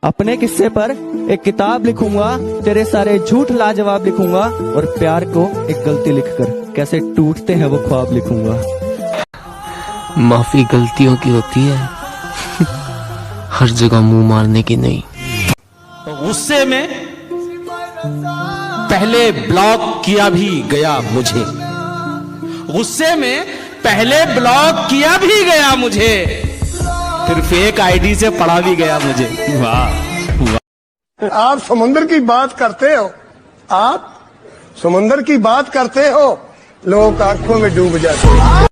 अपने किस्से पर एक किताब लिखूंगा, तेरे सारे झूठ लाजवाब लिखूंगा और प्यार को एक गलती लिखकर कैसे टूटते हैं वो ख्वाब लिखूंगा। माफी गलतियों की होती है, हर जगह मुंह मारने की नहीं। गुस्से में पहले ब्लॉक किया भी गया मुझे, गुस्से में पहले ब्लॉक किया भी गया मुझे, फिर फेक आईडी से पढ़ा भी गया मुझे। वाह वाह। आप समुद्र की बात करते हो, आप समुद्र की बात करते हो, लोग आंखों में डूब जाते हैं।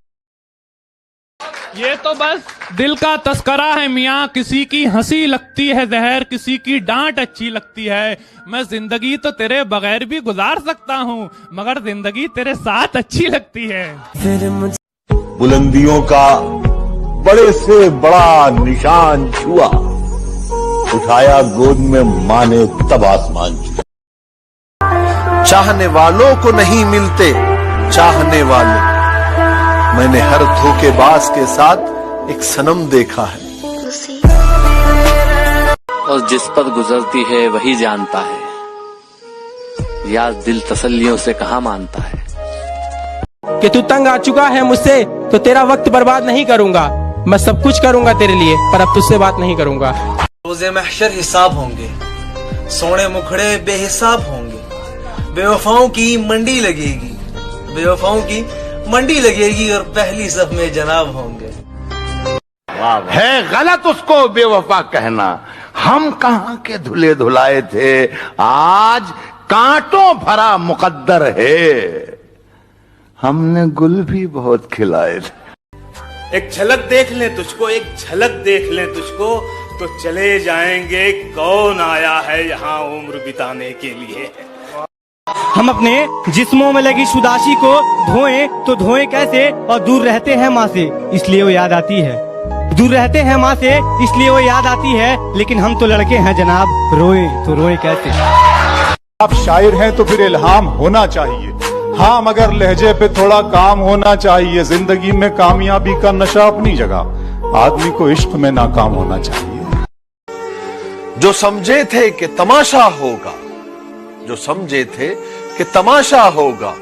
ये तो बस दिल का तस्करा है मियाँ, किसी की हंसी लगती है जहर, किसी की डांट अच्छी लगती है। मैं जिंदगी तो तेरे बगैर भी गुजार सकता हूँ, मगर जिंदगी तेरे साथ अच्छी लगती है। बुलंदियों का बड़े से बड़ा निशान छुआ, उठाया गोद में मां ने तब आसमान छुआ। चाहने वालों को नहीं मिलते चाहने वाले, मैंने हर धोखेबाज के साथ एक सनम देखा है। और जिस पर गुजरती है वही जानता है, यार दिल तसल्लियों से कहाँ मानता है। कि तू तंग आ चुका है मुझसे तो तेरा वक्त बर्बाद नहीं करूंगा, मैं सब कुछ करूंगा तेरे लिए, पर अब तुझसे बात नहीं करूंगा। रोज़े महशर हिसाब होंगे, सोने मुखड़े बेहिसाब होंगे, बेवफाओं की मंडी लगेगी, बेवफाओं की मंडी लगेगी और पहली सब में जनाब होंगे। है गलत उसको बेवफा कहना, हम कहां के धुले धुलाए थे, आज कांटों भरा मुकद्दर है, हमने गुल भी बहुत खिलाए थे। एक झलक देख ले तुझको, एक झलक देख ले तुझको, तो चले जाएंगे कौन आया है यहाँ उम्र बिताने के लिए। हम अपने जिस्मों में लगी शुदाशी को धोएं तो धोएं कैसे, और दूर रहते हैं माँ से इसलिए वो याद आती है, दूर रहते हैं माँ से इसलिए वो याद आती है, लेकिन हम तो लड़के हैं जनाब, रोए तो रोए कैसे। आप शायर हैं तो फिर इल्हाम होना चाहिए, हाँ मगर लहजे पे थोड़ा काम होना चाहिए। जिंदगी में कामयाबी का नशा अपनी जगह, आदमी को इश्क में नाकाम होना चाहिए। जो समझे थे कि तमाशा होगा, जो समझे थे कि तमाशा होगा,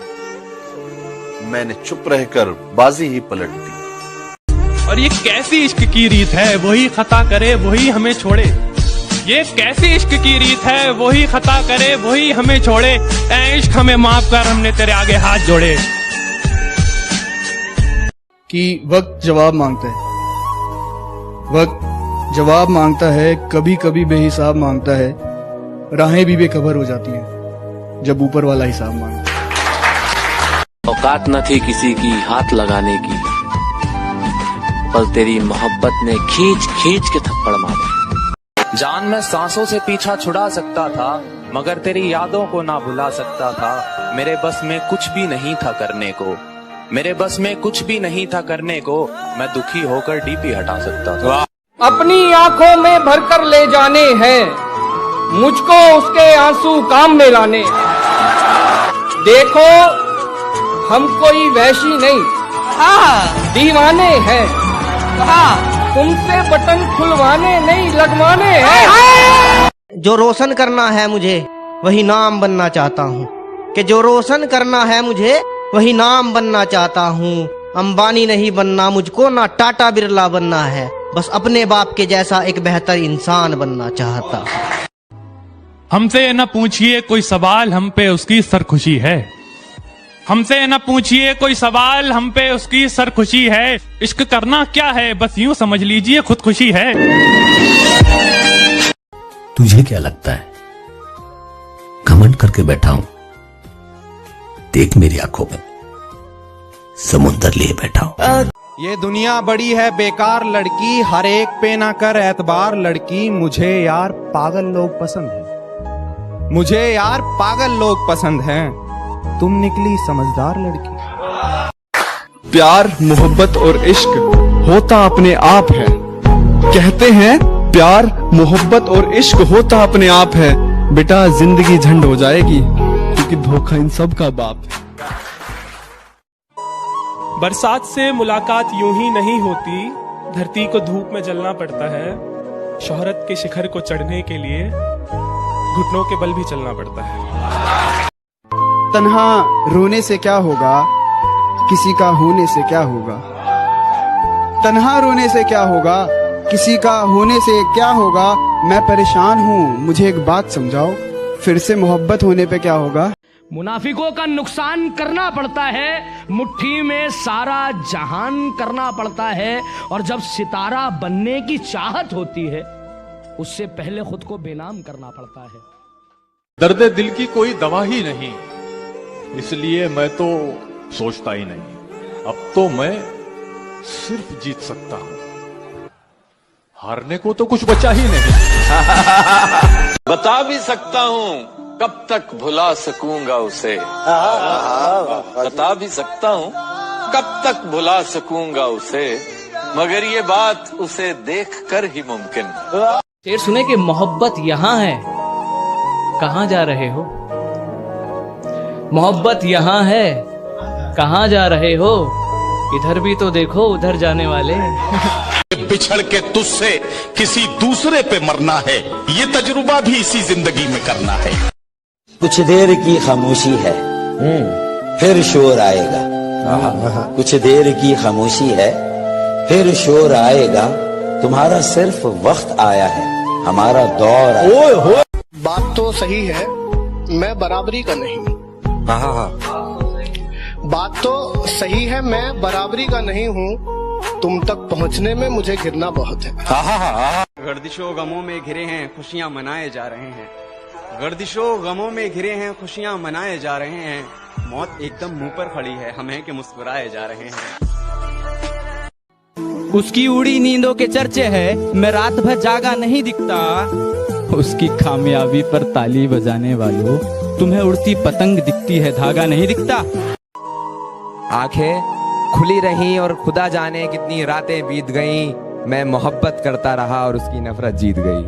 मैंने चुप रहकर बाजी ही पलट दी। और ये कैसी इश्क की रीत है, वही खता करे वही हमें छोड़े। ये कैसी इश्क की रीत है, वही खता करे वही हमें छोड़े। ऐ इश्क हमें माफ कर, हमने तेरे आगे हाथ जोड़े। कि वक्त जवाब मांगता है, वक्त जवाब मांगता है, कभी कभी बेहिसाब मांगता है, राहें भी बेखबर हो जाती हैं जब ऊपर वाला हिसाब मांगता है। औकात न थी किसी की हाथ लगाने की, पर तेरी मोहब्बत ने खींच खींच के थप्पड़ मारा। जान मैं सांसों से पीछा छुड़ा सकता था, मगर तेरी यादों को ना भुला सकता था। मेरे बस में कुछ भी नहीं था करने को, मेरे बस में कुछ भी नहीं था करने को, मैं दुखी होकर डीपी हटा सकता था। अपनी आंखों में भरकर ले जाने हैं, मुझको उसके आंसू काम में लाने। देखो हम कोई वैशी नहीं, दीवाने हैं, तुमसे बटन खुलवाने नहीं लगवाने हैं। जो रोशन करना है मुझे वही नाम बनना चाहता हूँ, कि जो रोशन करना है मुझे वही नाम बनना चाहता हूँ। अंबानी नहीं बनना मुझको, ना टाटा बिरला बनना है, बस अपने बाप के जैसा एक बेहतर इंसान बनना चाहता हूँ। हमसे न पूछिए कोई सवाल, हम पे उसकी सरखुशी है। हमसे न पूछिए कोई सवाल, हम पे उसकी सरखुशी है। इश्क करना क्या है, बस यूं समझ लीजिए खुदकुशी है। तुझे क्या लगता है घमंड करके बैठा हूं, देख मेरी आंखों में समुंदर लिए बैठा हूं। ये दुनिया बड़ी है बेकार लड़की, हर एक पे ना कर एतबार लड़की। मुझे यार पागल लोग पसंद हैं, मुझे यार पागल लोग पसंद हैं, तुम निकली समझदार लड़की। प्यार मोहब्बत और इश्क होता अपने आप है, कहते हैं प्यार मोहब्बत और इश्क होता अपने आप है। बेटा जिंदगी झंड हो जाएगी क्योंकि धोखा इन सब का बाप है। बरसात से मुलाकात यूं ही नहीं होती, धरती को धूप में जलना पड़ता है। शोहरत के शिखर को चढ़ने के लिए घुटनों के बल भी चलना पड़ता है। तन्हा रोने से क्या होगा, किसी का होने से क्या होगा। तन्हा रोने से क्या होगा, किसी का होने से क्या होगा। मैं परेशान हूँ, मुझे एक बात समझाओ, फिर से मोहब्बत होने पे क्या होगा। मुनाफिकों का नुकसान करना पड़ता है, मुट्ठी में सारा जहान करना पड़ता है, और जब सितारा बनने की चाहत होती है उससे पहले खुद को बेनाम करना पड़ता है। दर्द दिल की कोई दवा ही नहीं, इसलिए मैं तो सोचता ही नहीं। अब तो मैं सिर्फ जीत सकता हूं, हारने को तो कुछ बचा ही नहीं। बता भी सकता हूँ कब तक भुला सकूंगा उसे, बता भी सकता हूँ कब तक भुला सकूंगा उसे, मगर ये बात उसे देखकर ही मुमकिन। शेर सुने कि मोहब्बत यहाँ है, कहाँ जा रहे हो। मोहब्बत यहाँ है, कहाँ जा रहे हो, इधर भी तो देखो उधर जाने वाले। बिछड़ के तुझसे किसी दूसरे पे मरना है, ये तजुर्बा भी इसी जिंदगी में करना है। कुछ देर की खामोशी है, फिर शोर आएगा। कुछ देर की खामोशी है, फिर शोर आएगा। तुम्हारा सिर्फ वक्त आया है, हमारा दौर आया। बात तो सही है, मैं बराबरी का नहीं। बात तो सही है, मैं बराबरी का नहीं हूँ। तुम तक पहुँचने में मुझे गिरना बहुत है। गर्दिशों गमों में घिरे हैं, खुशियाँ मनाए जा रहे हैं। गर्दिशों गमों में घिरे हैं, खुशियाँ मनाए जा रहे हैं। मौत एकदम मुंह पर खड़ी है, हम हैं कि मुस्कुराए जा रहे हैं। उसकी उड़ी नींदों के चर्चे है, मैं रात भर जागा नहीं दिखता। उसकी कामयाबी पर ताली बजाने वालों, तुम्हें उड़ती पतंग दिखती है, धागा नहीं दिखता। आंखें खुली रहीं और खुदा जाने कितनी रातें बीत गईं, मैं मोहब्बत करता रहा और उसकी नफरत जीत गई।